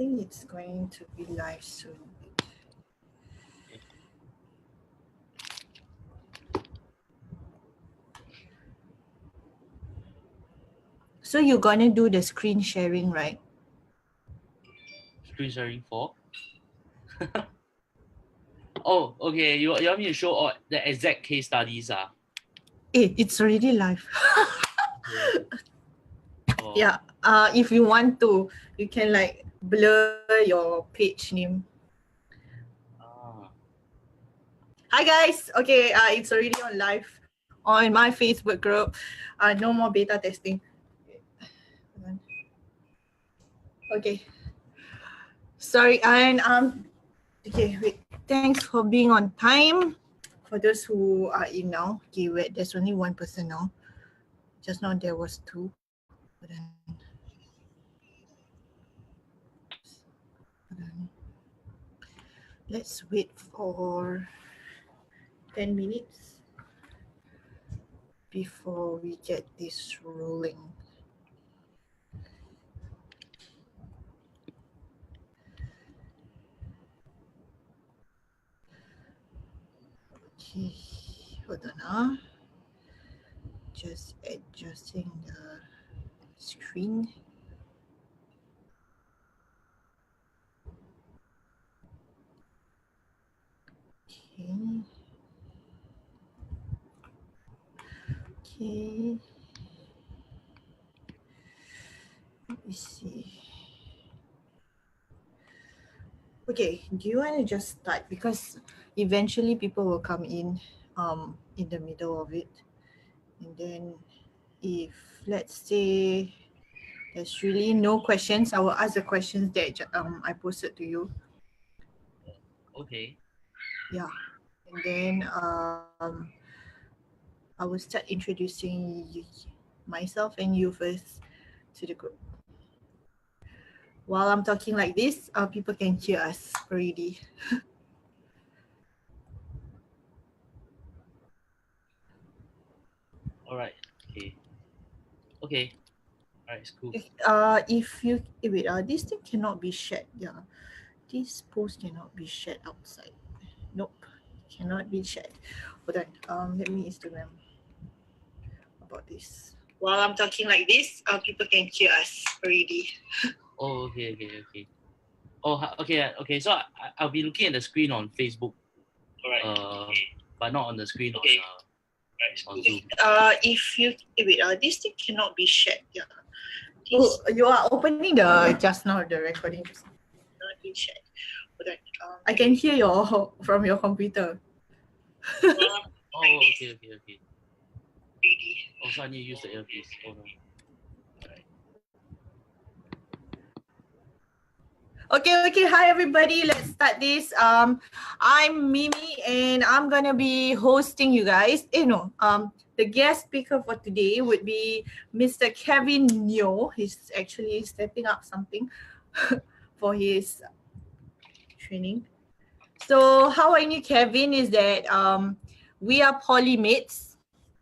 think it's going to be live soon. So you're gonna do the screen sharing, right? Screen sharing for? Oh, okay. You want me to show all the exact case studies? It's already live. Oh. Yeah. If you want to, you can like blur your page name. Hi guys. Okay. It's already on live on my Facebook group. No more beta testing. Okay. Sorry, and okay, wait. Thanks for being on time. For those who are in now, okay, wait, there's only one person now. Just now there was two. Hold on. Let's wait for 10 minutes before we get this rolling. Okay, hold on. Just adjusting the screen. Okay. Okay. Let me see. Okay, do you want to just start? Because eventually people will come in the middle of it. And then if, let's say, there's really no questions, I will ask the questions that I posted to you. Okay. Yeah. And then I will start introducing myself and you first to the group. While I'm talking like this, people can hear us already. All right. Okay. Okay. All right. It's cool. If you wait, this thing cannot be shared. Yeah, this post cannot be shared outside. Nope, cannot be shared. Hold on. Let me Instagram about this. While I'm talking like this, people can hear us already. Oh, okay. Oh, okay. So I'll be looking at the screen on Facebook. All right. But not on the screen on Zoom. If you wait, this thing cannot be shared. Yeah. Oh, you are opening the just now the recording. Not be shared. Hold on. I can hear your from your computer. Oh, okay. Oh, so I need to use the earpiece. Oh no. Okay. Hi everybody. Let's start this. I'm Mimi and I'm gonna be hosting you guys. The guest speaker for today would be Mr. Kevin Neo. He's actually stepping up something for his training. So how I knew Kevin is that we are polymates.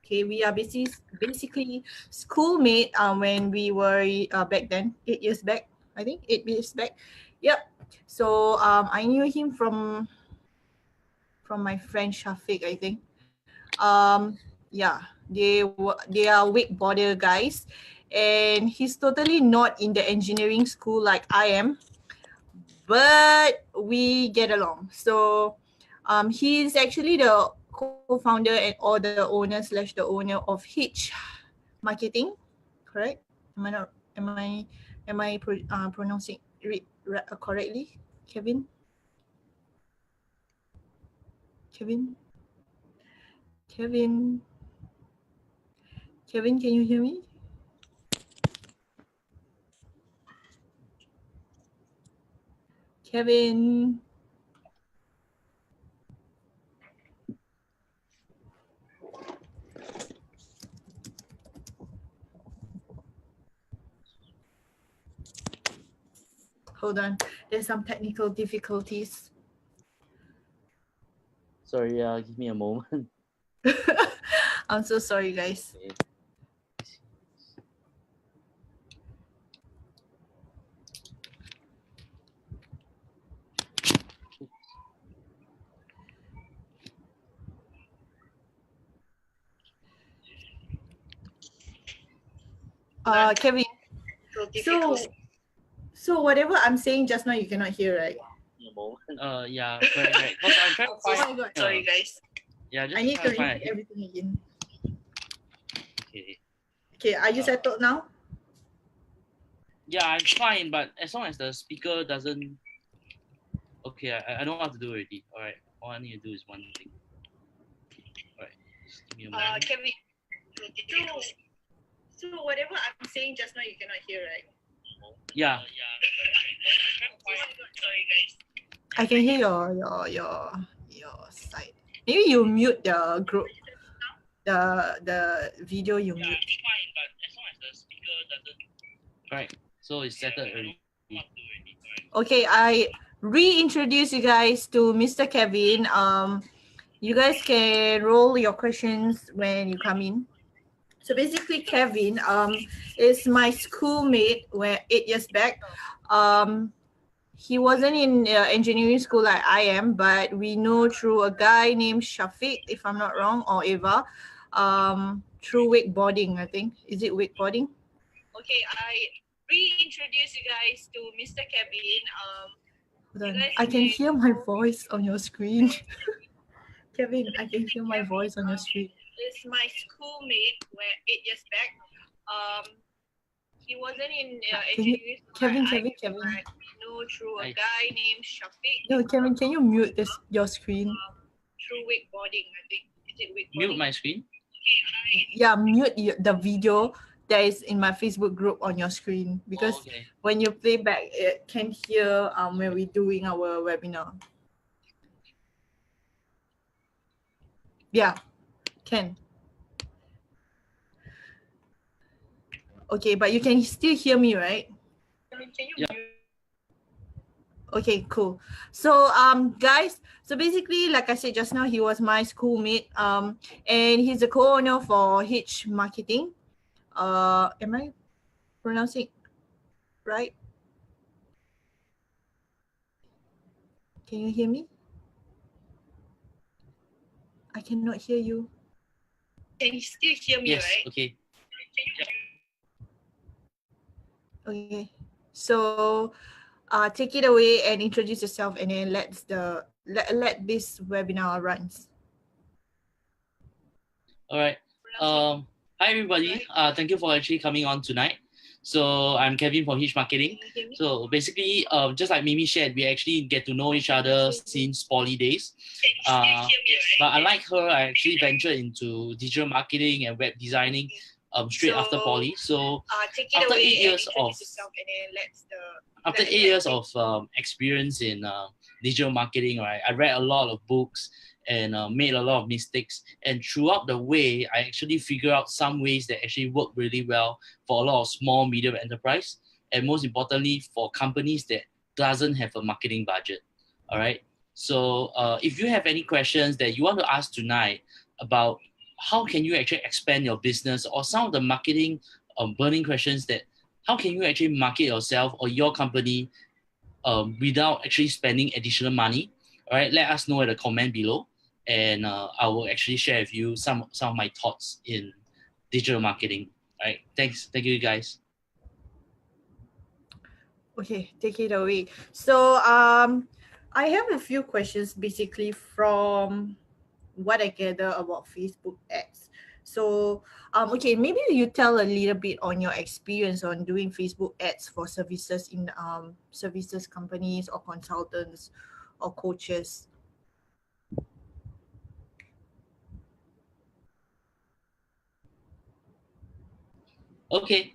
Okay, we are basically schoolmate when we were back then, 8 years back. I think 8 years back. Yep. So I knew him from my friend Shafiq, I think. Yeah, they are wakeboarder guys, and he's totally not in the engineering school like I am, but we get along. So he's actually the co-founder or the owner / the owner of Hitch Marketing, correct? Am I pronouncing it correctly, Kevin? Kevin, can you hear me? Kevin. Hold on. There's some technical difficulties. Sorry, give me a moment. I'm so sorry, guys. Okay. Kevin. So whatever I'm saying just now, you cannot hear, right? Yeah, correct. Because I'm trying to find. Oh my God. Sorry, guys. Yeah, just I need to find input everything again. Okay. Okay, are you settled now? Yeah, I'm fine, but as long as the speaker doesn't. Okay, I know what to do already. All right, all I need to do is one thing. All right, just give me a moment. Kevin. So whatever I'm saying just now, you cannot hear, right? Yeah. Sorry, guys. I can hear your side. Maybe you mute the group. The video you mute. Fine, but as long as the speaker doesn't. Right. So it's settled already. Okay, I reintroduce you guys to Mr. Kevin. You guys can roll your questions when you come in. So basically, Kevin is my schoolmate where 8 years back. He wasn't in engineering school like I am, but we know through a guy named Shafiq, if I'm not wrong, or Eva, through wakeboarding, I think. Is it wakeboarding? Okay, I reintroduce you guys to Mr. Kevin. Hold on. I can hear my voice on your screen. Kevin, I can hear my voice on your screen. Is my schoolmate where 8 years back. He wasn't in engineering school. Kevin. No, through a guy named Shafiq. No, Kevin, can you mute your screen? Through wakeboarding, I think. Is it wakeboarding? Mute my screen? Yeah, mute the video that is in my Facebook group on your screen, because when you play back, it can hear when we're doing our webinar. Yeah, can. Okay, but you can still hear me, right? Yeah. Okay, cool. So guys, so basically, like I said just now, he was my schoolmate, and he's the co-owner for Hitch Marketing. Am I pronouncing right? Can you hear me? I cannot hear you. Can you still hear me, yes, right? Okay. Okay. So take it away and introduce yourself, and then let this webinar runs. All right. Hi everybody. Thank you for actually coming on tonight. So I'm Kevin from Hitch Marketing. So basically, just like Mimi shared, we actually get to know each other since poly days. But unlike her, I actually ventured into digital marketing and web designing straight after poly. So after 8 years of experience in digital marketing, right, I read a lot of books and made a lot of mistakes. And throughout the way, I actually figured out some ways that actually work really well for a lot of small, medium enterprise. And most importantly, for companies that doesn't have a marketing budget. All right. So if you have any questions that you want to ask tonight about how can you actually expand your business, or some of the marketing burning questions, that how can you actually market yourself or your company without actually spending additional money, all right, let us know at the comment below, and I will actually share with you some of my thoughts in digital marketing. All right, thank you guys. Okay, take it away. So I have a few questions basically from what I gather about Facebook ads. So okay, maybe you tell a little bit on your experience on doing Facebook ads for services in services companies or consultants or coaches. Okay,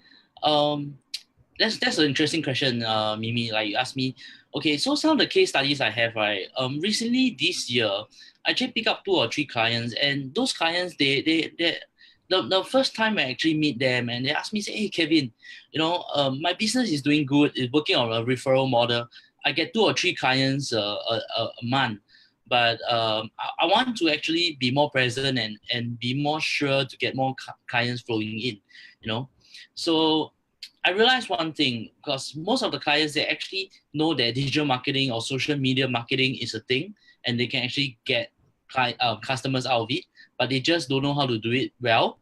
that's an interesting question, Mimi. Like you asked me. Okay, so some of the case studies I have, right? Recently this year, I actually pick up 2 or 3 clients, and those clients, the first time I actually meet them, and they ask me, say, hey Kevin, my business is doing good, it's working on a referral model. I get 2 or 3 clients a month, but I want to actually be more present and be more sure to get more clients flowing in, So I realized one thing, because most of the clients, they actually know that digital marketing or social media marketing is a thing, and they can actually get customers out of it, but they just don't know how to do it well.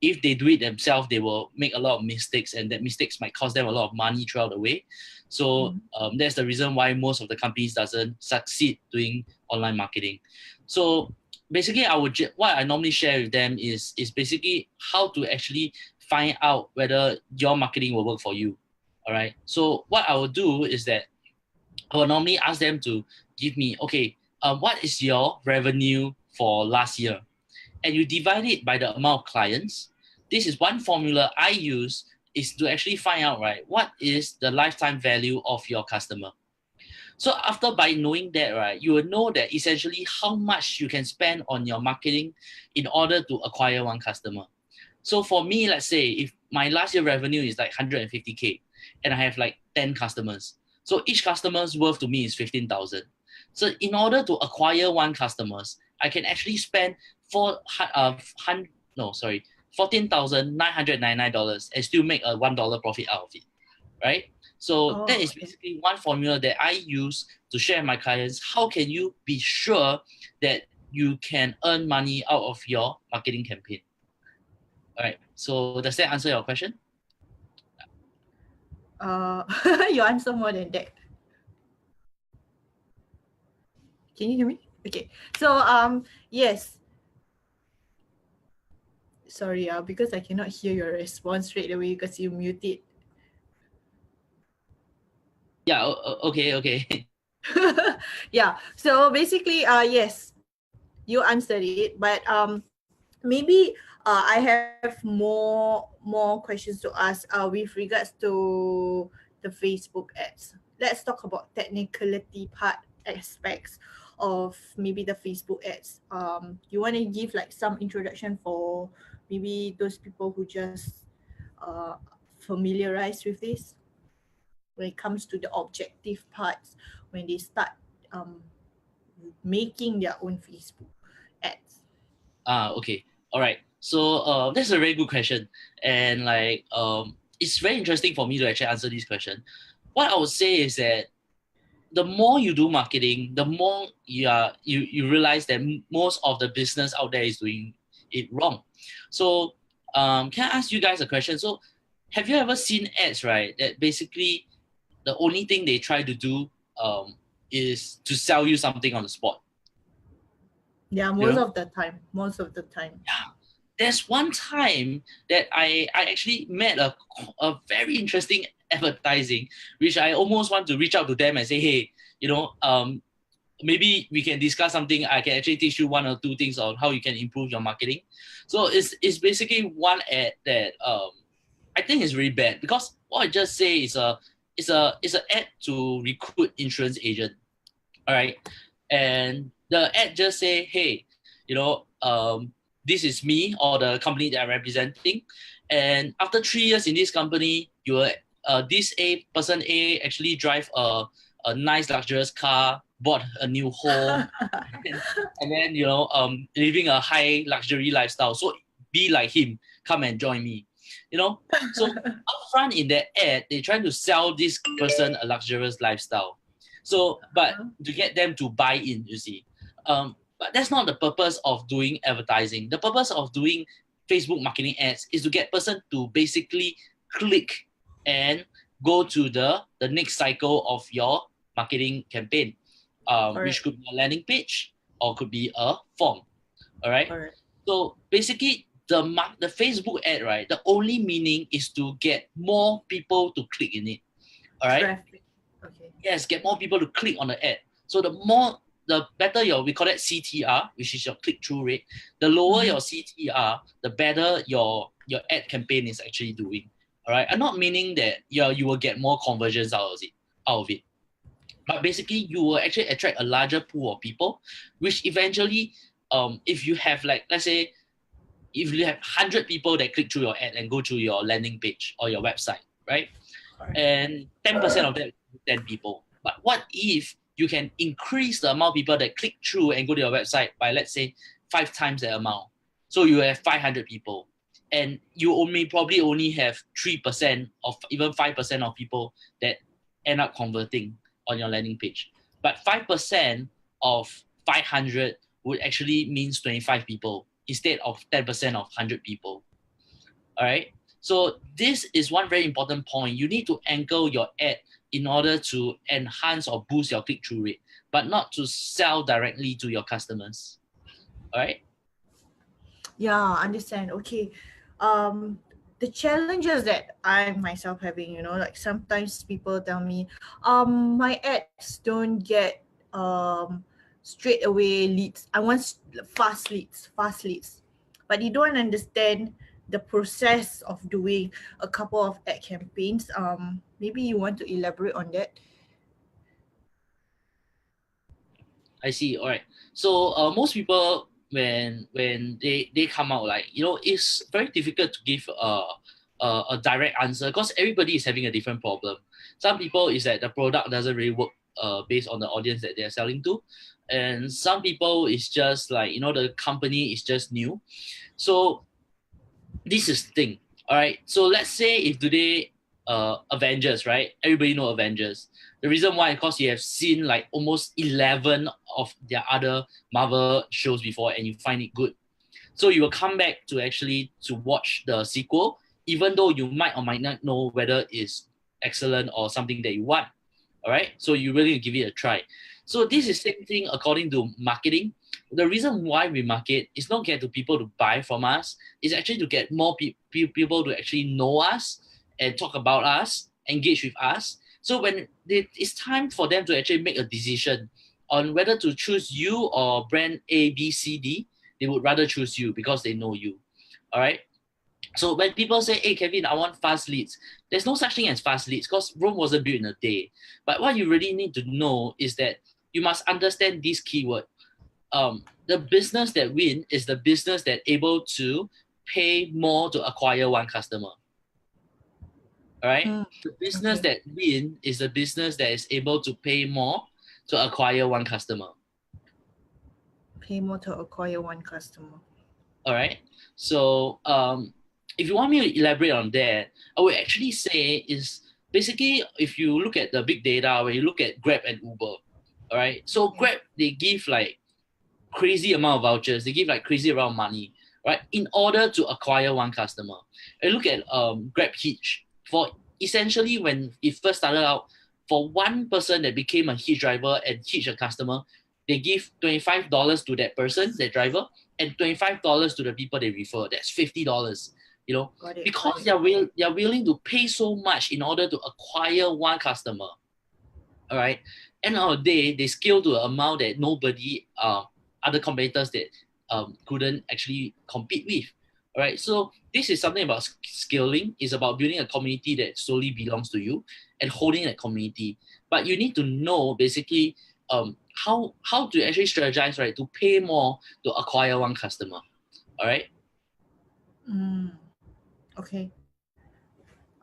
if they do it themselves, they will make a lot of mistakes, and that mistakes might cost them a lot of money throughout the way. So that's the reason why most of the companies doesn't succeed doing online marketing. So basically, what I normally share with them is basically how to actually find out whether your marketing will work for you. All right. So what I will do is that I will normally ask them to give me, okay, what is your revenue for last year? And you divide it by the amount of clients. This is one formula I use, is to actually find out, right, what is the lifetime value of your customer. So after by knowing that, right, you will know that essentially how much you can spend on your marketing in order to acquire one customer. So for me, let's say if my last year revenue is like 150K and I have like 10 customers. So each customer's worth to me is 15,000. So in order to acquire one customers, I can actually spend $14,999 and still make a $1 profit out of it, right? So that Oh, is okay. basically one formula that I use to share with my clients. How can you be sure that you can earn money out of your marketing campaign? All right. So does that answer your question? Uh, you answer more than that. Can you hear me? Okay. So yes. Sorry, because I cannot hear your response straight away because you muted. Yeah. Okay. Yeah. So basically, yes, you answered it, but maybe I have more questions to ask with regards to the Facebook ads. Let's talk about technicality part aspects of maybe the Facebook ads. You want to give like some introduction for maybe those people who just uh, familiarized with this when it comes to the objective parts when they start um, making their own Facebook ads. Okay. All right. So that's a very good question, and like it's very interesting for me to actually answer this question. What I would say is that the more you do marketing, the more you realize that most of the business out there is doing it wrong. So can I ask you guys a question? So have you ever seen ads, right, that basically the only thing they try to do is to sell you something on the spot? Yeah, You know, most of the time. there's one time that I actually met a very interesting advertising, which I almost want to reach out to them and say, hey, maybe we can discuss something. I can actually teach you one or two things on how you can improve your marketing. So it's basically one ad that I think is really bad, because what I just say is it's an ad to recruit insurance agent. All right. And the ad just say, hey, this is me or the company that I'm representing. And after 3 years in this company, this person A actually drive a nice luxurious car, bought a new home, and then living a high luxury lifestyle. So be like him, come and join me. So upfront in that ad, they trying to sell this person a luxurious lifestyle. So, but to get them to buy in, you see. But that's not the purpose of doing advertising. The purpose of doing Facebook marketing ads is to get person to basically click and go to the next cycle of your marketing campaign, which Correct. could be a landing page or could be a form. All right. Correct. So basically, the Facebook ad, right? The only meaning is to get more people to click in it. All right. Traffic. Okay. Yes, get more people to click on the ad. So the better we call that CTR, which is your click through rate. The lower Mm-hmm. your CTR, the better your ad campaign is actually doing. All right. I'm not meaning that you will get more conversions out of it. But basically, you will actually attract a larger pool of people, which eventually, if you have like, let's say, if you have 100 people that click through your ad and go to your landing page or your website, right? Correct. And 10% of that, 10 people. But what if you can increase the amount of people that click through and go to your website by, let's say, 5 times that amount? So you have 500 people, and you probably only have 3% of even 5% of people that end up converting on your landing page. But 5% of 500 would actually means 25 people instead of 10% of 100 people. All right. So this is one very important point. You need to angle your ad in order to enhance or boost your click-through rate, but not to sell directly to your customers. All right. Yeah, understand. Okay. Um, the challenges that I myself having, like sometimes people tell me, my ads don't get straight away leads. I want fast leads. But you don't understand the process of doing a couple of ad campaigns. Maybe you want to elaborate on that. I see. All right. So most people when they come out, like, it's very difficult to give a direct answer because everybody is having a different problem. Some people is that the product doesn't really work based on the audience that they're selling to, and some people is just like, the company is just new. So this is the thing. All right. So let's say if today Avengers, right? Everybody know Avengers. The reason why, because you have seen like almost 11 of their other Marvel shows before and you find it good. So you will come back to actually to watch the sequel, even though you might or might not know whether it's excellent or something that you want. All right. So you really give it a try. So this is same thing according to marketing. The reason why we market is not get to people to buy from us. It's actually to get more people to actually know us and talk about us, engage with us. So when it's time for them to actually make a decision on whether to choose you or brand A, B, C, D, they would rather choose you because they know you. All right. So when people say, hey, Kevin, I want fast leads, there's no such thing as fast leads because Rome wasn't built in a day. But what you really need to know is that you must understand this keyword. The business that win is the business that able to pay more to acquire one customer. All right. The business Okay. that win is the business that is able to pay more to acquire one customer. Pay more to acquire one customer. All right. So if you want me to elaborate on that, I would actually say is basically if you look at the big data, when you look at Grab and Uber, all right. So Yeah. Grab, they give like crazy amount of vouchers, they give like crazy amount of money, right, in order to acquire one customer. And look at Grab Hitch. For essentially when it first started out, for one person that became a Hitch driver and Hitch a customer, they give $25 to that person, that driver, and $25 to the people they refer. That's $50. Got it. Got Because it. they're willing to pay so much in order to acquire one customer. All right. End of the day, they scale to an amount that nobody, other competitors that couldn't actually compete with. All right. So this is something about scaling. It's about building a community that solely belongs to you and holding that community. But you need to know basically how to actually strategize, right, to pay more to acquire one customer. All right. Mm, okay.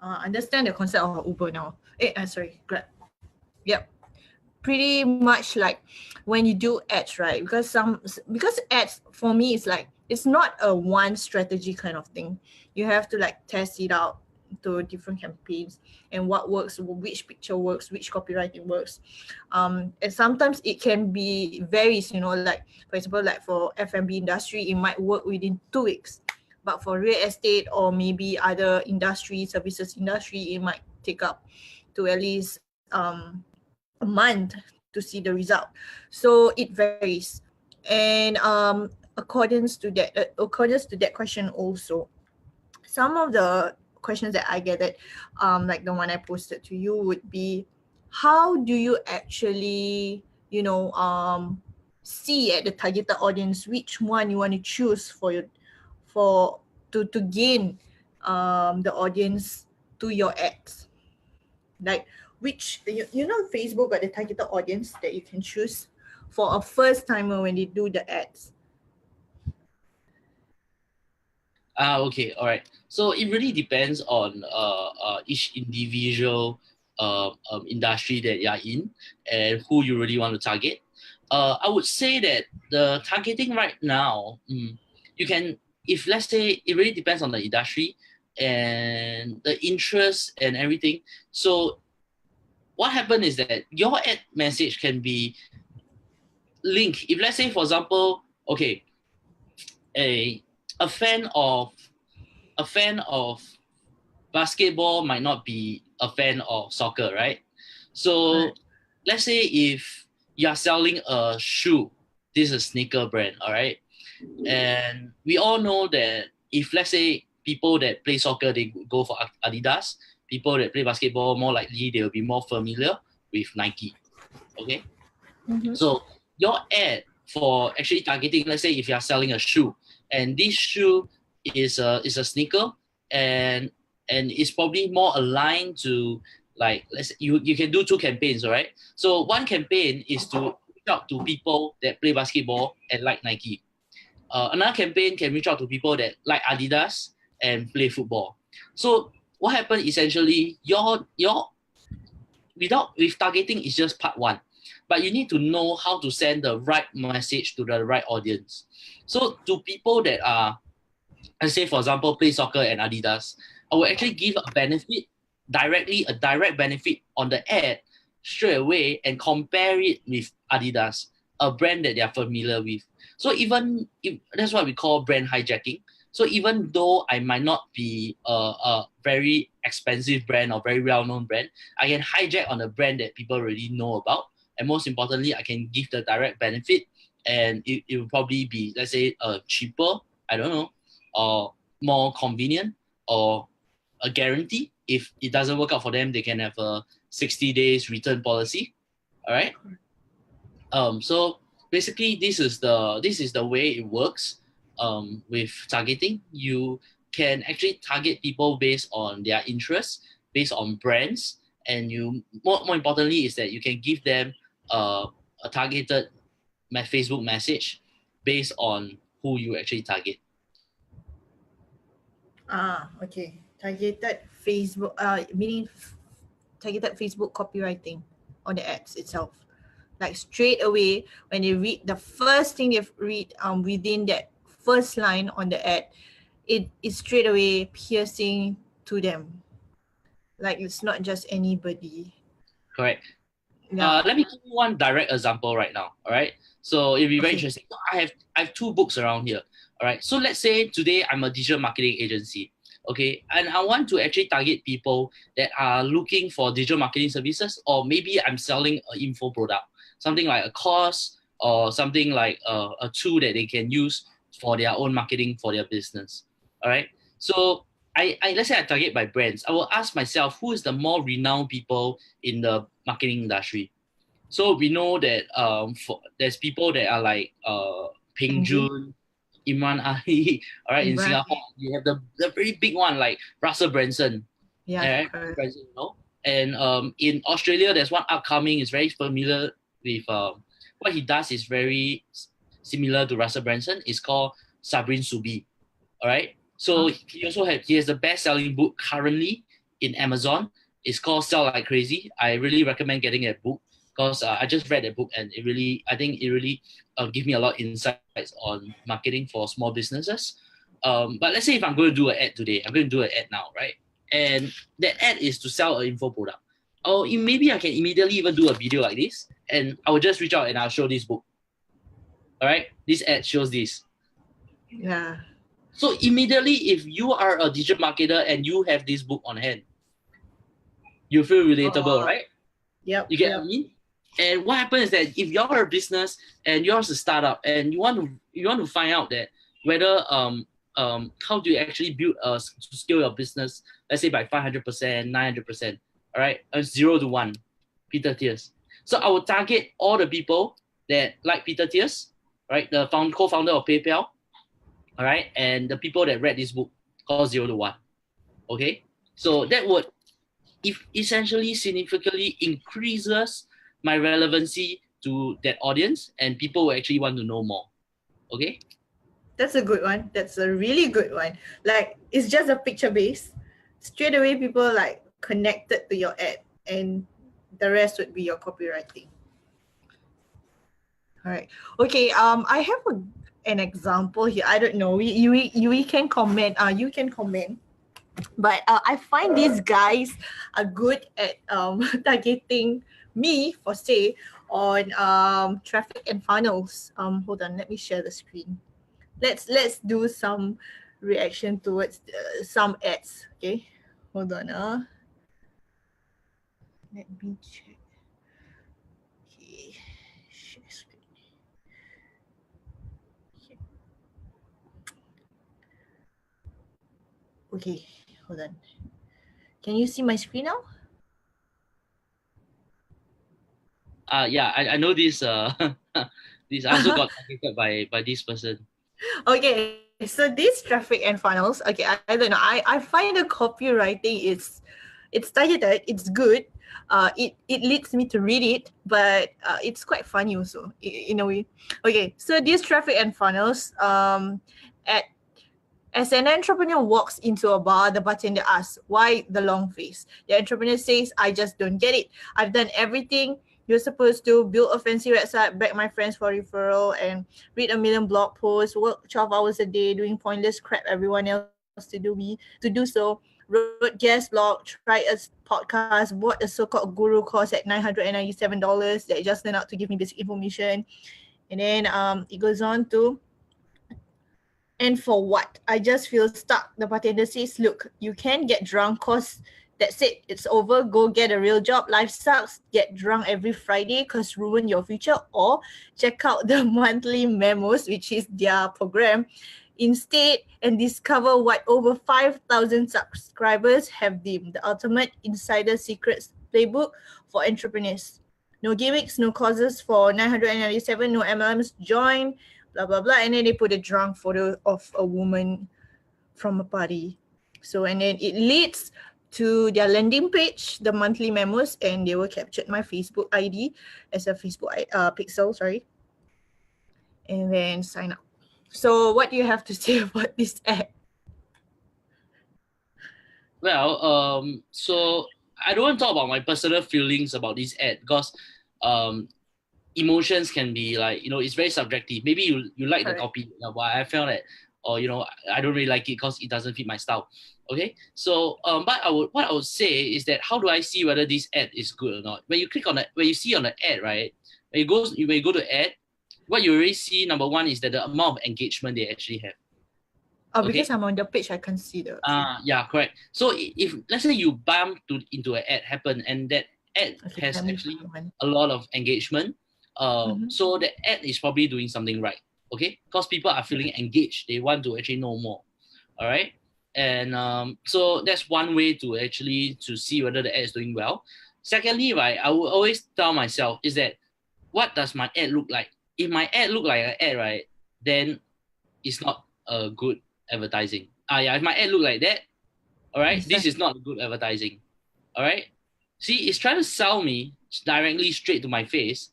Understand the concept of Uber now. Sorry, Grab. Yep. Pretty much like when you do ads, right? Because ads for me is like it's not a one strategy kind of thing. You have to like test it out to different campaigns and what works, which picture works, which copywriting works. And sometimes it can be varies, like for example, like for F&B industry, it might work within 2 weeks. But for real estate or maybe other industry, services industry, it might take up to at least a month to see the result. So it varies. And according to that question also, some of the questions that I get that like the one I posted to you would be, how do you actually see at the targeted audience which one you want to choose for your for to gain the audience to your ads, like which Facebook got the targeted audience that you can choose for a first timer when they do the ads. Okay, all right. So it really depends on each individual industry that you're in and who you really want to target. I would say that the targeting right now, you can, if let's say it really depends on the industry and the interest and everything. So what happened is that your ad message can be linked. If let's say, for example, okay, a fan of a fan of basketball might not be a fan of soccer, right? So let's say if you are selling a shoe, this is a sneaker brand, all right? And we all know that if let's say people that play soccer, they go for Adidas, people that play basketball, more likely they will be more familiar with Nike, okay? Mm-hmm. So your ad for actually targeting, let's say if you are selling a shoe, and this shoe is a sneaker, and it's probably more aligned to, like, you can do two campaigns, all right? So one campaign is to reach out to people that play basketball and like Nike. Another campaign can reach out to people that like Adidas and play football. So what happened essentially, your with targeting is just part one, but you need to know how to send the right message to the right audience. So to people that are, let's say for example, play soccer and Adidas, I will actually give a benefit directly, a direct benefit on the ad straight away, and compare it with Adidas, a brand that they are familiar with. So even if that's what we call brand hijacking. So even though I might not be a very expensive brand or very well-known brand, I can hijack on a brand that people already know about. And most importantly, I can give the direct benefit, and it will probably be, let's say, cheaper, I don't know, or more convenient, or a guarantee. If it doesn't work out for them, they can have a 60 days return policy. All right. So basically, this is the way it works. With targeting, you can actually target people based on their interests, based on brands, and you more importantly is that you can give them a targeted Facebook message based on who you actually target. Okay. Targeted Facebook, meaning targeted Facebook copywriting on the ads itself. Like straight away, when they read the first thing they read within that first line on the ad, it is straight away piercing to them. Like it's not just anybody. Correct. Yeah. Let me give you one direct example right now. All right. So it'll be very Okay. interesting. I have two books around here. All right. So let's say today I'm a digital marketing agency. Okay. And I want to actually target people that are looking for digital marketing services, or maybe I'm selling an info product, something like a course, or something like a tool that they can use for their own marketing for their business. All right. So I let's say I target by brands. I will ask myself, who is the more renowned people in the marketing industry? So we know that there's people that are like Peng Andrew, Joon, Imran Ali. All right, in Imran. Singapore, you have the very big one like Russell Branson. Yeah, Right? correct. Branson, you know? And in Australia, there's one upcoming. Is very familiar with what he does is very similar to Russell Branson. It's called Sabrin Subi. All right. So he has the best-selling book currently in Amazon. It's called Sell Like Crazy. I really recommend getting that book, because I just read that book, and I think it really give me a lot of insights on marketing for small businesses. But let's say if I'm going to do an ad today, I'm going to do an ad now, right? And that ad is to sell an info product. Or maybe I can immediately even do a video like this, and I will just reach out and I'll show this book. All right, this ad shows this. Yeah. So immediately, if you are a digital marketer and you have this book on hand, you feel relatable, right? Yep. You get what I Yep. mean? And what happens is that if you're a business and you're a startup and you want to find out that whether how do you actually build to scale your business, let's say by 500%, 900%, all right, 0 to 1, Peter Thiers. So I will target all the people that like Peter Thiers, right, the co-founder of PayPal, all right, and the people that read this book called 0 to 1. Okay, so that would essentially significantly increases my relevancy to that audience, and people will actually want to know more. Okay. That's a good one. That's a really good one. Like it's just a picture base. Straight away people like connected to your ad, and the rest would be your copywriting. All right. Okay. I have an example here. I don't know. We can comment. You can comment. But I find these guys are good at targeting me for say on traffic and funnels. Hold on. Let me share the screen. Let's do some reaction towards some ads. Okay, hold on. Let me check. Okay, share screen. Okay, hold on. Can you see my screen now? Yeah, I know this. This I also got targeted by this person. Okay, so this traffic and funnels. Okay, I don't know. I find the copywriting it's targeted. It's good. It leads me to read it, but it's quite funny also in a way. Okay, so these traffic and funnels. At As an entrepreneur walks into a bar, the bartender asks, "Why the long face?" The entrepreneur says, "I just don't get it. I've done everything you're supposed to, build a fancy website, beg my friends for referral, and read a million blog posts, work 12 hours a day doing pointless crap everyone else to do so, wrote guest blog, tried a podcast, bought a so-called guru course at $997 that just turned out to give me basic information." And then it goes on to, "And for what? I just feel stuck." The bartender says, "Look, you can get drunk cause that's it. It's over. Go get a real job. Life sucks. Get drunk every Friday cause ruin your future. Or check out the monthly memos, which is their program, instead and discover what over 5,000 subscribers have deemed the ultimate insider secrets playbook for entrepreneurs. No gimmicks, no causes for 997, no MLMs. Join, blah blah blah." And then they put a drunk photo of a woman from a party. So and then it leads to their landing page, the monthly memos, and they will capture my Facebook ID as a Facebook pixel, sorry, and then sign up. So what do you have to say about this ad? Well, so I don't want to talk about my personal feelings about this ad because um, emotions can be like, it's very subjective. Maybe you like the Correct. copy, but I felt that, or I don't really like it because it doesn't fit my style. Okay, so but what I would say is that how do I see whether this ad is good or not? When you click on it, when you see on the ad, right? When you go to ad, what you already see, number one, is that the amount of engagement they actually have. Oh, because Okay. I'm on the page, I can see the. Yeah, correct. So if let's say you bump into an ad happen and that ad Okay, has let me actually find one. a lot of engagement, Mm-hmm. so the ad is probably doing something right. Okay, because people are feeling engaged, they want to actually know more. All right, and so that's one way to actually to see whether the ad is doing well. Secondly, right, I will always tell myself is that what does my ad look like? If my ad look like an ad, right, then it's not a good advertising. Yeah, if my ad look like that, all right, this is not good advertising. All right. See, it's trying to sell me directly straight to my face.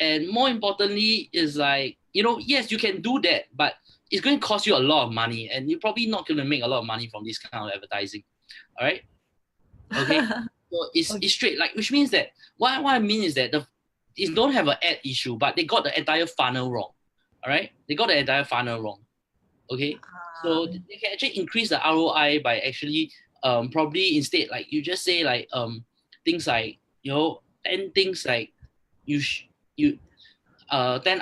And more importantly, is like, yes, you can do that, but it's going to cost you a lot of money. And you're probably not going to make a lot of money from this kind of advertising. All right. Okay. So it's, Okay. it's straight, like, which means that what I mean is that it don't have an ad issue, but they got the entire funnel wrong. All right. They got the entire funnel wrong. Okay. So they can actually increase the ROI by actually probably instead like you just say like things like 10 things like you 10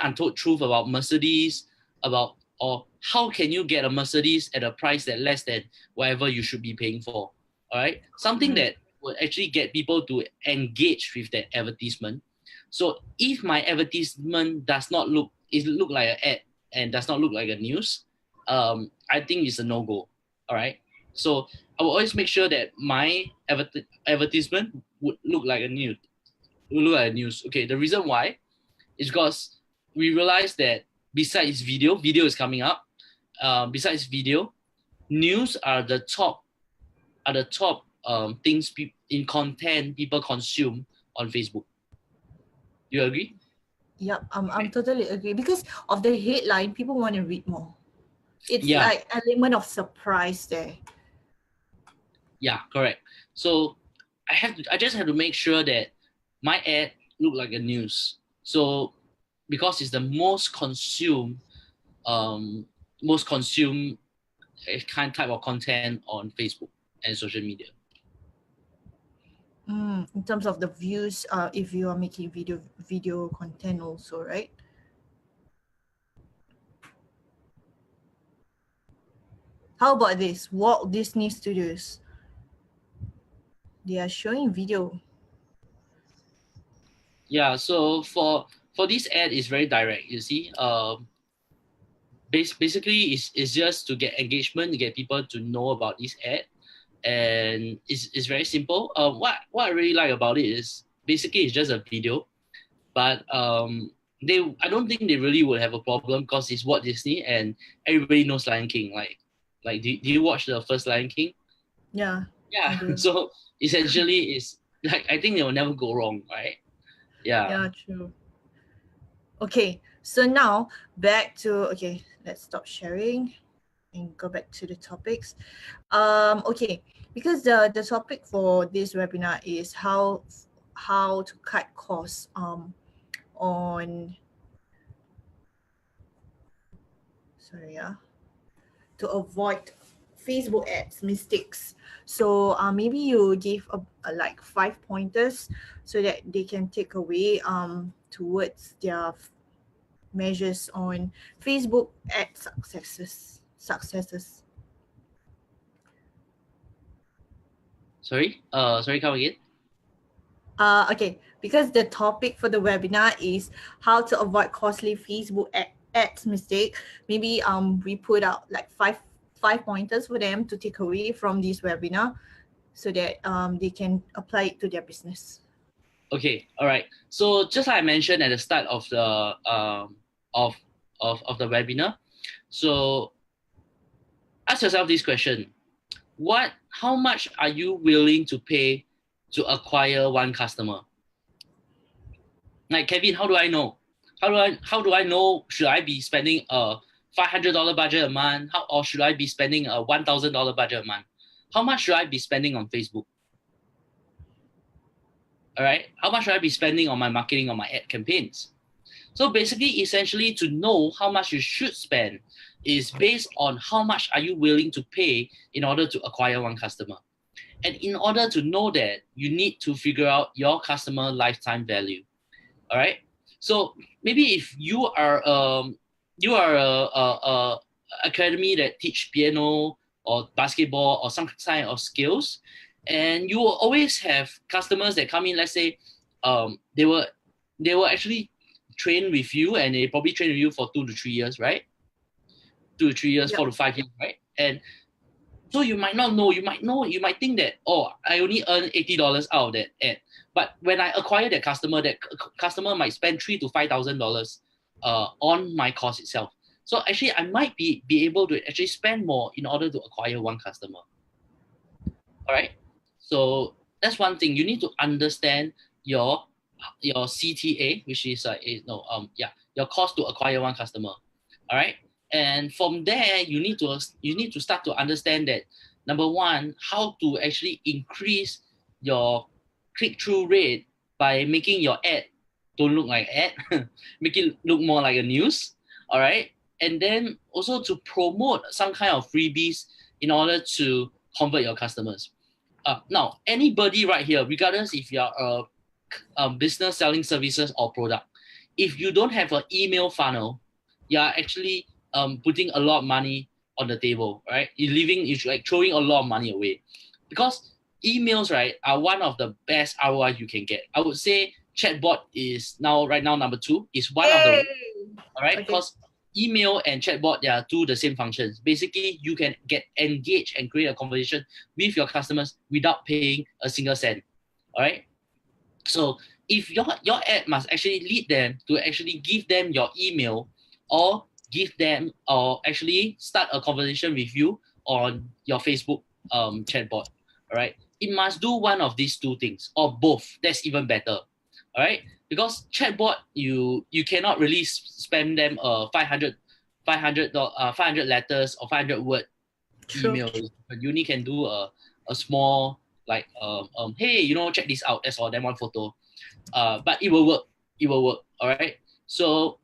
untold truth about Mercedes, about or how can you get a Mercedes at a price that less than whatever you should be paying for. All right, something that would actually get people to engage with that advertisement. So if my advertisement does not look like an ad and does not look like a news, I think it's a no-go. All right. So I will always make sure that my advertisement would look like a news. Would look like a news. Okay. The reason why is because we realize that besides video is coming up. Besides video, news are the top things in content people consume on Facebook. You agree? Yep, I'm totally agree because of the headline, people want to read more. It's Yeah. like element of surprise there. Yeah, correct. So I just have to make sure that my ad look like a news. So because it's the um most consumed kind type of content on Facebook and social media. In terms of the views, if you are making video content also, right? How about this? Walt Disney Studios. They are showing video. Yeah, so for this ad is very direct, you see. Basically it's just to get engagement, to get people to know about this ad. And it's very simple. What I really like about it is basically it's just a video, but I don't think they really would have a problem because it's Walt Disney and everybody knows Lion King. Do you watch the first Lion King? Yeah, I Yeah. do. So essentially it's like I think they will never go wrong, right? Yeah. Yeah, true. Okay, so now back to, okay, let's stop sharing and go back to the topics. Okay, because the topic for this webinar is how to cut costs on, sorry, to avoid Facebook ads mistakes. So maybe you give a like 5 pointers so that they can take away towards their measures on Facebook ad successes. Sorry, come again. Okay, because the topic for the webinar is how to avoid costly Facebook ads mistake. Maybe we put out like five pointers for them to take away from this webinar, so that they can apply it to their business. Okay, all right. So just like I mentioned at the start of the of the webinar, so ask yourself this question: how much are you willing to pay to acquire one customer? Like Kevin, how do I know? How do I know? Should I be spending a $500 budget a month, or should I be spending a $1,000 budget a month? How much should I be spending on Facebook? All right, how much should I be spending on my marketing, on my ad campaigns? So basically, essentially, to know how much you should spend is based on how much are you willing to pay in order to acquire one customer. And in order to know that, you need to figure out your customer lifetime value. All right. So maybe if you are a academy that teach piano or basketball or some kind of skills, and you will always have customers that come in. Let's say, they will actually train with you, and they probably train with you for 2 to 3 years, right? 2 to 3 years, Yep. 4 to 5 years, right? And so you might not know, you might think that, oh, I only earn $80 out of that ad. But when I acquire that customer might spend $3,000 to $5,000 on my cost itself. So actually, I might be able to actually spend more in order to acquire one customer. All right. So that's one thing. You need to understand your CTA, which is your cost to acquire one customer. All right. And from there, you need to start to understand that, number one, how to actually increase your click-through rate by making your ad don't look like ad, make it look more like a news. All right. And then also to promote some kind of freebies in order to convert your customers. Now, anybody right here, regardless if you're a business selling services or product, if you don't have an email funnel, you're actually putting a lot of money on the table, right? You're like throwing a lot of money away, because emails, right, are one of the best ROI you can get. I would say chatbot is right now number 2 is one of the, all right, because email and chatbot, they are two the same functions. Basically, you can get engaged and create a conversation with your customers without paying a single cent. All right. So if your ad must actually lead them to actually give them your email, or actually start a conversation with you on your Facebook chatbot. All right. It must do one of these two things, or both. That's even better. All right. Because chatbot, you cannot really spam them 500 letters or 500 word email. But you only can do a small, like hey, check this out. That's all. Then one photo. But it will work. It will work. All right. So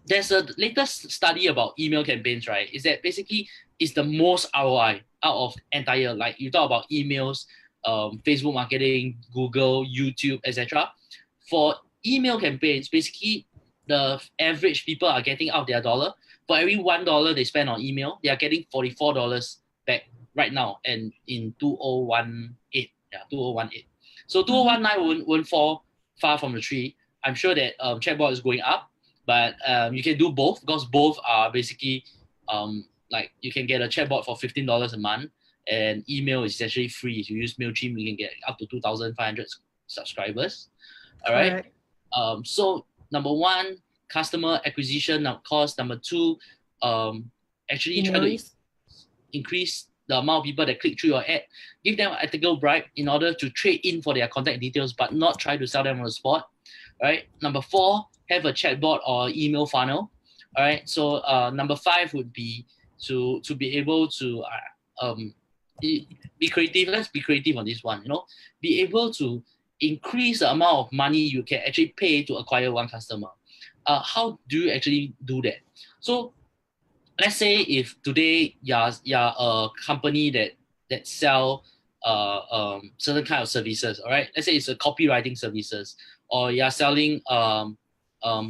there's a latest study about email campaigns, right? Is that basically it's the most ROI out of entire, like you talk about emails, Facebook marketing, Google, YouTube, etc. For email campaigns, basically the average people are getting out their dollar for every $1 they spend on email, they are getting $44 back right now and in 2018. Yeah, 2018. So 2019 won't fall far from the tree. I'm sure that chatbot is going up, but you can do both because both are basically like you can get a chatbot for $15 a month, and email is actually free. If you use MailChimp, you can get up to 2,500 subscribers. All right. Correct. So number one, customer acquisition cost. Number two, actually try Email to list. increase the amount of people that click through your ad. Give them an ethical bribe in order to trade in for their contact details, but not try to sell them on the spot. All right. Number four, have a chatbot or email funnel. All right. So number five would be to be able to be creative. Let's be creative on this one. Be able to increase the amount of money you can actually pay to acquire one customer. How do you actually do that? So let's say if today you're a company that sell certain kind of services, all right? Let's say it's a copywriting services, or you're selling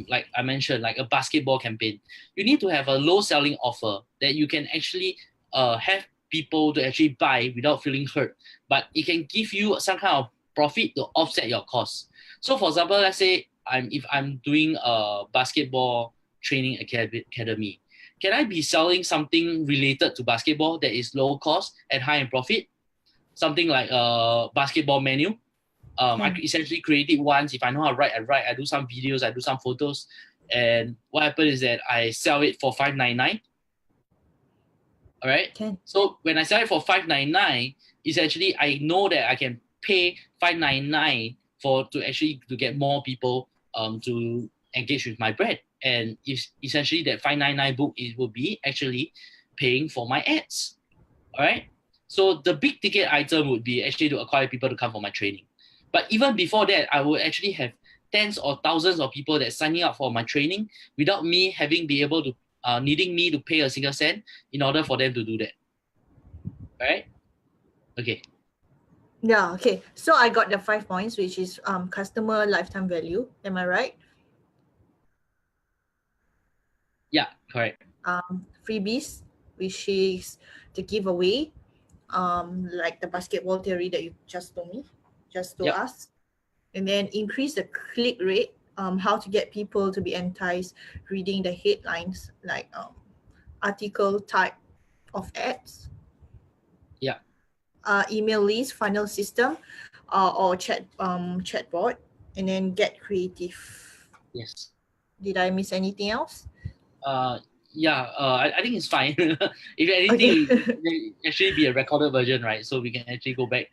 like I mentioned, like a basketball campaign. You need to have a low selling offer that you can actually have people to actually buy without feeling hurt, but it can give you some kind of profit to offset your costs. So for example, let's say if I'm doing a basketball training academy, can I be selling something related to basketball that is low cost and high in profit? Something like a basketball menu. I essentially create it once. If I know how to write, I write. I do some videos, I do some photos. And what happens is that I sell it for $5.99. All right. Can. So when I sell it for $5.99, essentially I know that I can pay $5.99 to get more people to engage with my brand. And essentially that $5.99 book will be actually paying for my ads. All right. So the big ticket item would be actually to acquire people to come for my training. But even before that, I would actually have tens or thousands of people that signing up for my training without me needing me to pay a single cent in order for them to do that. All right. Okay. Yeah, okay. So I got the 5 points, which is customer lifetime value. Am I right? Yeah, correct. Freebies, which is the giveaway, like the basketball theory that you just told us. And then increase the click rate, how to get people to be enticed reading the headlines, like article type of ads. Yeah. Email list, funnel system, or chatbot, and then get creative. Yes. Did I miss anything else? Yeah, I think it's fine. If anything, it actually be a recorded version, right? So we can actually go back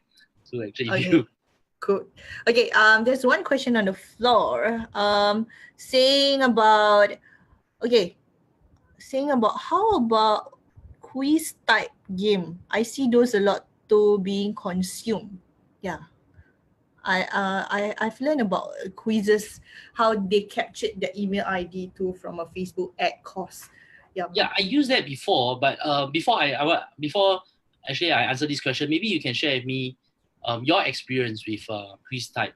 to actually view. Cool. Okay, there's one question on the floor. Saying about how about quiz type game? I see those a lot to being consumed. Yeah. I've learned about quizzes, how they captured the email ID too from a Facebook ad cost. Yeah, I used that before, but before I actually I answer this question, maybe you can share with me your experience with quiz type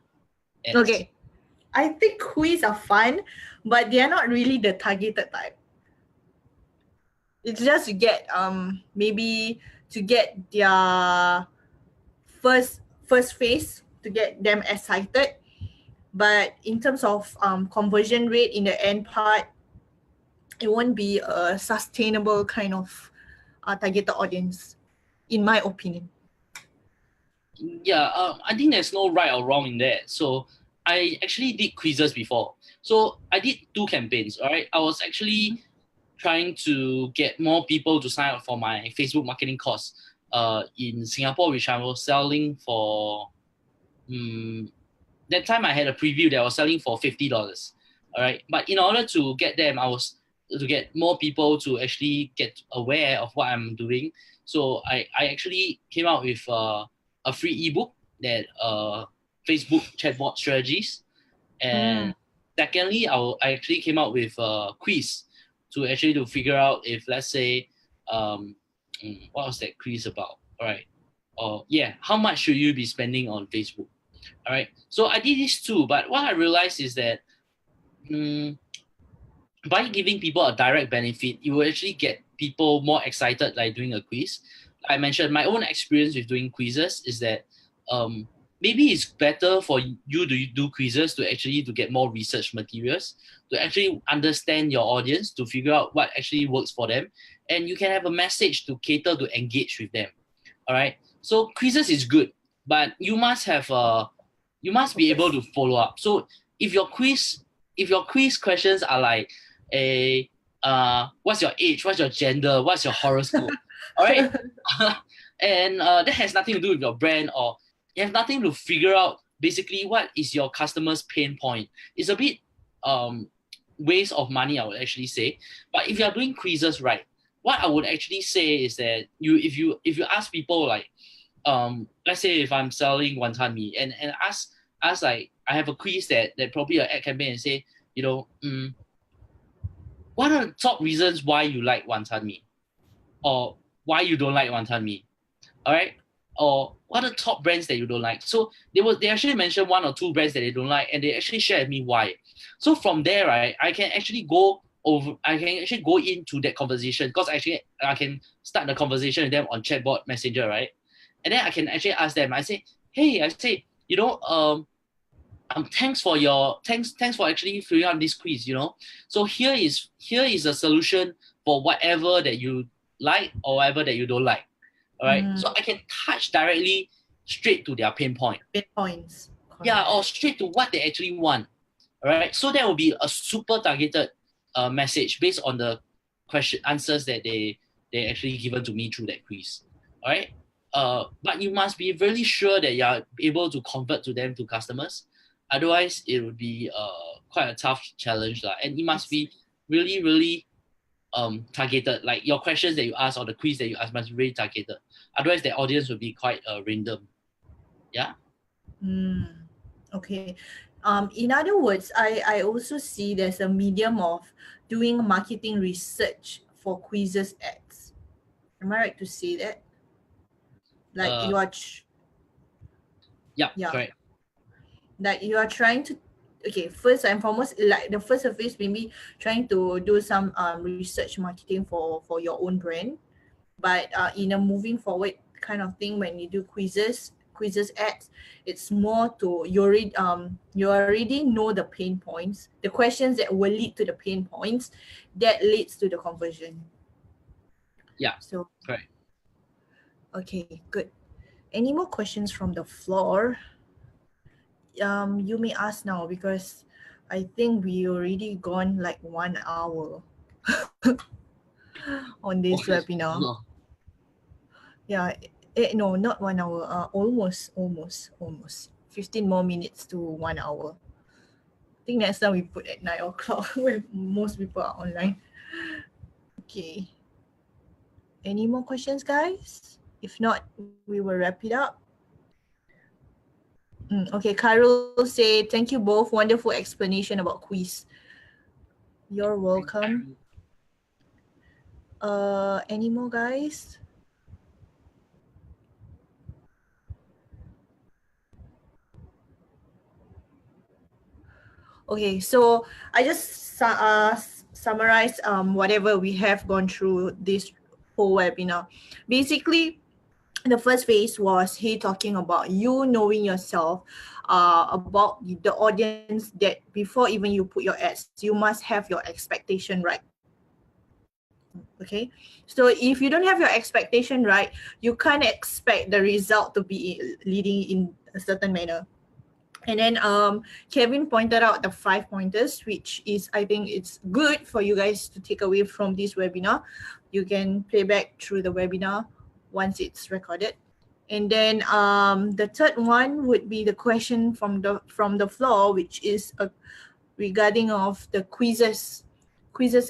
ads. Okay, I think quiz are fun, but they are not really the targeted type. It's just to get maybe to get their first phase, to get them excited, but in terms of conversion rate in the end part, it won't be a sustainable kind of targeted audience, in my opinion. Yeah, I think there's no right or wrong in that. So I actually did quizzes before. So I did 2 campaigns. All right, I was actually trying to get more people to sign up for my Facebook marketing course in Singapore, which I was selling for. That time I had a preview that I was selling for $50. All right, but in order to get them, to get more people to actually get aware of what I'm doing. So I actually came out with a free ebook that Facebook chatbot strategies, and secondly, I actually came out with a quiz to figure out if, let's say, what was that quiz about? All right, how much should you be spending on Facebook? All right, so I did this too, but what I realized is that by giving people a direct benefit, you will actually get people more excited like doing a quiz. I mentioned my own experience with doing quizzes is that maybe it's better for you to do quizzes to actually to get more research materials, to actually understand your audience, to figure out what actually works for them, and you can have a message to cater to engage with them. All right. So quizzes is good, but you must have you must be able to follow up. So if your quiz questions are like a what's your age, what's your gender, what's your horoscope, all right, and that has nothing to do with your brand, or you have nothing to figure out basically what is your customer's pain point. It's a bit waste of money, I would actually say. But if you are doing quizzes right, what I would actually say is that if you ask people like let's say if I'm selling wanton mee and ask like I have a quiz that probably an ad campaign and say, you know, what are the top reasons why you like wanton mee, or why you don't like wanton mee, all right, or what are the top brands that you don't like. So they actually mentioned 1 or 2 brands that they don't like, and they actually share with me why. So from there, right, I can actually go into that conversation, because actually I can start the conversation with them on chatbot messenger, right? And then I can actually ask them, I say, you know, thanks for actually filling out this quiz, you know. So here is a solution for whatever that you like or whatever that you don't like. All right. So I can touch directly straight to their pain point. Pain points. Correct. Yeah, or straight to what they actually want. All right. So that will be a super targeted message based on the answers that they actually given to me through that quiz. All right. But you must be really sure that you are able to convert to them to customers. Otherwise, it would be quite a tough challenge, and it must be really, really targeted. Like your questions that you ask or the quiz that you ask must be really targeted. Otherwise, the audience will be quite random. Yeah. Okay. In other words, I also see there's a medium of doing marketing research for quizzes ads. Am I right to say that? Like you are. Yeah. Correct. Like you are trying to, okay, first and foremost, like the first of is maybe trying to do some research marketing for your own brand. But in a moving forward kind of thing, when you do quizzes ads, it's more to you already know the pain points, the questions that will lead to the pain points that leads to the conversion. Yeah. So correct. Okay, good. Any more questions from the floor? You may ask now, because I think we already gone like 1 hour on this webinar. No. Yeah, no, not 1 hour. Almost 15 more minutes to 1 hour. I think next time we put at 9 o'clock where most people are online. Okay. Any more questions, guys? If not, we will wrap it up. Okay, Carol say, thank you both. Wonderful explanation about quiz. You're welcome. Any more, guys? Okay, so I just summarize whatever we have gone through this whole webinar. Basically, the first phase was he talking about you knowing yourself, about the audience, that before even you put your ads, you must have your expectation right. Okay, so if you don't have your expectation right, you can't expect the result to be leading in a certain manner. And then Kevin pointed out the 5 pointers, which is, I think it's good for you guys to take away from this webinar. You can play back through the webinar once it's recorded. And then the third one would be the question from the floor, which is regarding of the quizzes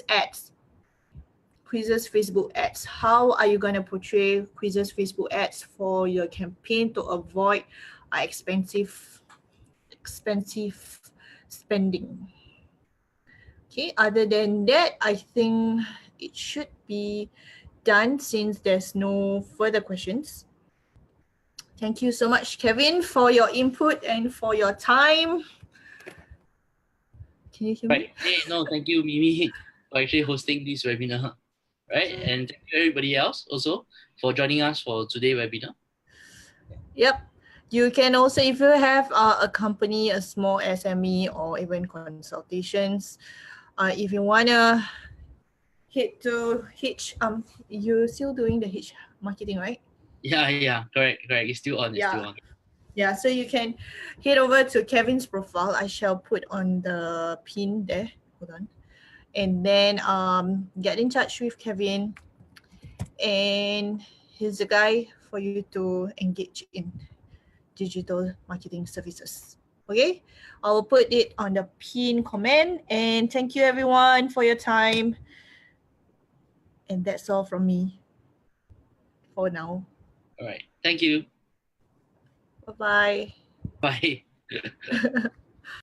ads, quizzes Facebook ads. How are you going to portray quizzes Facebook ads for your campaign to avoid expensive spending? Okay, other than that, I think it should be done since there's no further questions. Thank you so much, Kevin, for your input and for your time. Can you hear me? Right. Hey, no, thank you, Mimi. for actually hosting this webinar, right? And thank you everybody else also for joining us for today's webinar. Yep. You can also, if you have a company, a small SME, or even consultations, if you wanna hit to Hitch, you still doing the Hitch marketing, right? Yeah, correct. It's still on. It's still Yeah. on. Yeah, so you can head over to Kevin's profile. I shall put on the pin there. Hold on. And then get in touch with Kevin, and he's the guy for you to engage in digital marketing services. Okay, I will put it on the pin comment, and thank you everyone for your time. And that's all from me for now. All right. Thank you. Bye bye. Bye.